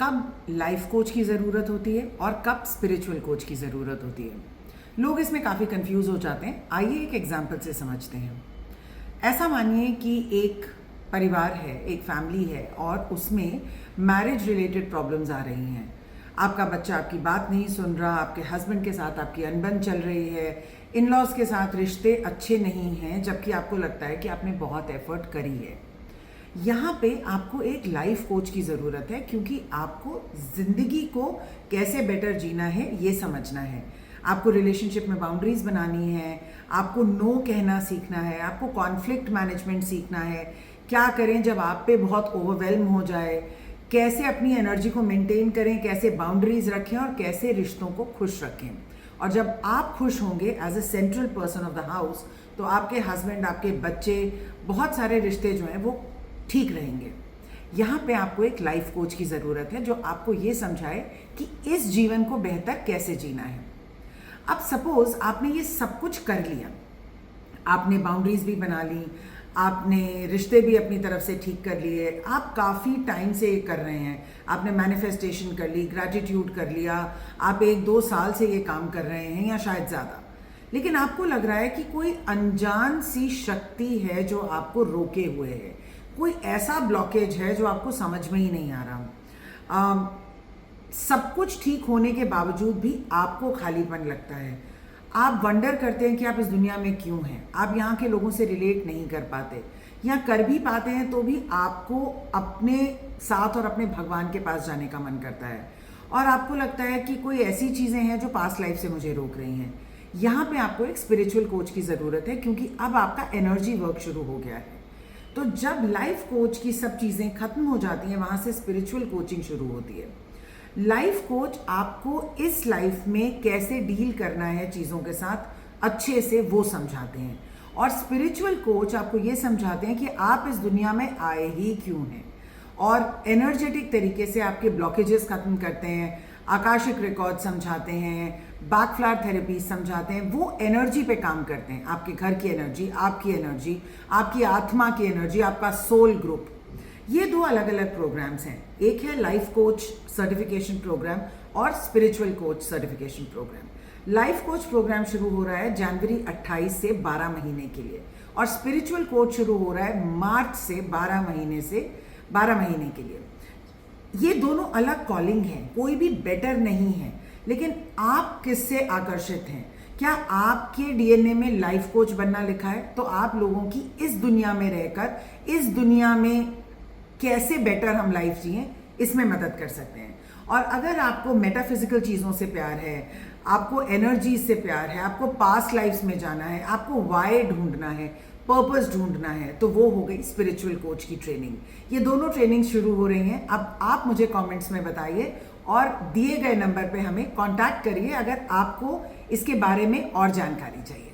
कब life coach की ज़रूरत होती है और कब स्पिरिचुअल कोच की ज़रूरत होती है। लोग इसमें काफ़ी कंफ्यूज हो जाते हैं। आइए एक एग्जांपल से समझते हैं। ऐसा मानिए कि एक परिवार है, एक फैमिली है और उसमें मैरिज रिलेटेड प्रॉब्लम्स आ रही हैं। आपका बच्चा आपकी बात नहीं सुन रहा, आपके हस्बैंड के साथ आपकी अनबन चल रही है, इन लॉज के साथ रिश्ते अच्छे नहीं हैं, जबकि आपको लगता है कि आपने बहुत एफर्ट करी है। यहाँ पे आपको एक लाइफ कोच की ज़रूरत है, क्योंकि आपको ज़िंदगी को कैसे बेटर जीना है ये समझना है। आपको रिलेशनशिप में बाउंड्रीज बनानी है, आपको नो कहना सीखना है, आपको कॉन्फ्लिक्ट मैनेजमेंट सीखना है। क्या करें जब आप पे बहुत ओवरवेल्म हो जाए, कैसे अपनी एनर्जी को मेंटेन करें, कैसे बाउंड्रीज रखें और कैसे रिश्तों को खुश रखें। और जब आप खुश होंगे as a central person of the house, तो आपके हस्बैंड, आपके बच्चे, बहुत सारे रिश्ते जो हैं वो ठीक रहेंगे। यहाँ पे आपको एक लाइफ कोच की ज़रूरत है जो आपको ये समझाए कि इस जीवन को बेहतर कैसे जीना है। अब सपोज आपने ये सब कुछ कर लिया, आपने बाउंड्रीज भी बना ली, आपने रिश्ते भी अपनी तरफ से ठीक कर लिए, आप काफ़ी टाइम से ये कर रहे हैं, आपने मैनिफेस्टेशन कर ली, ग्रैटिट्यूड कर लिया, आप 1-2 साल से ये काम कर रहे हैं या शायद ज़्यादा। लेकिन आपको लग रहा है कि कोई अनजान सी शक्ति है जो आपको रोके हुए है, कोई ऐसा ब्लॉकेज है जो आपको समझ में ही नहीं आ रहा। सब कुछ ठीक होने के बावजूद भी आपको खालीपन लगता है। आप वंडर करते हैं कि आप इस दुनिया में क्यों हैं। आप यहाँ के लोगों से रिलेट नहीं कर पाते, या कर भी पाते हैं तो भी आपको अपने साथ और अपने भगवान के पास जाने का मन करता है, और आपको लगता है कि कोई ऐसी चीज़ें हैं जो पास्ट लाइफ से मुझे रोक रही हैं। यहाँ पे आपको एक स्पिरिचुअल कोच की ज़रूरत है, क्योंकि अब आपका एनर्जी वर्क शुरू हो गया है। तो जब लाइफ कोच की सब चीज़ें खत्म हो जाती हैं, वहाँ से स्पिरिचुअल कोचिंग शुरू होती है। लाइफ कोच आपको इस लाइफ में कैसे डील करना है चीज़ों के साथ अच्छे से वो समझाते हैं, और स्पिरिचुअल कोच आपको ये समझाते हैं कि आप इस दुनिया में आए ही क्यों हैं, और एनर्जेटिक तरीके से आपके ब्लॉकेजेस खत्म करते हैं, आकाशिक रिकॉर्ड समझाते हैं, बैकफ्लावर थेरेपी समझाते हैं। वो एनर्जी पे काम करते हैं, आपके घर की एनर्जी, आपकी आत्मा की एनर्जी, आपका सोल ग्रुप। ये 2 अलग अलग प्रोग्राम्स हैं। एक है लाइफ कोच सर्टिफिकेशन प्रोग्राम और spiritual coach certification programme. Life coach programme शुरू हो रहा है जनवरी 28 से 12 महीने के लिए, और स्पिरिचुअल कोच शुरू हो रहा है मार्च से 12 महीने के लिए। ये दोनों अलग कॉलिंग हैं, कोई भी बेटर नहीं है, लेकिन आप किससे आकर्षित हैं? क्या आपके डीएनए में लाइफ कोच बनना लिखा है? तो आप लोगों की इस दुनिया में रहकर इस दुनिया में कैसे बेटर हम लाइफ जिएं, इसमें मदद कर सकते हैं। और अगर आपको मेटाफिजिकल चीज़ों से प्यार है, आपको एनर्जी से प्यार है, आपको पास्ट लाइफ्स में जाना है, आपको वाई ढूंढना है, पर्पस ढूंढना है, तो वो हो गई स्पिरिचुअल कोच की ट्रेनिंग। ये दोनों ट्रेनिंग शुरू हो रही हैं। अब आप मुझे कमेंट्स में बताइए और दिए गए नंबर पे हमें कांटेक्ट करिए अगर आपको इसके बारे में और जानकारी चाहिए।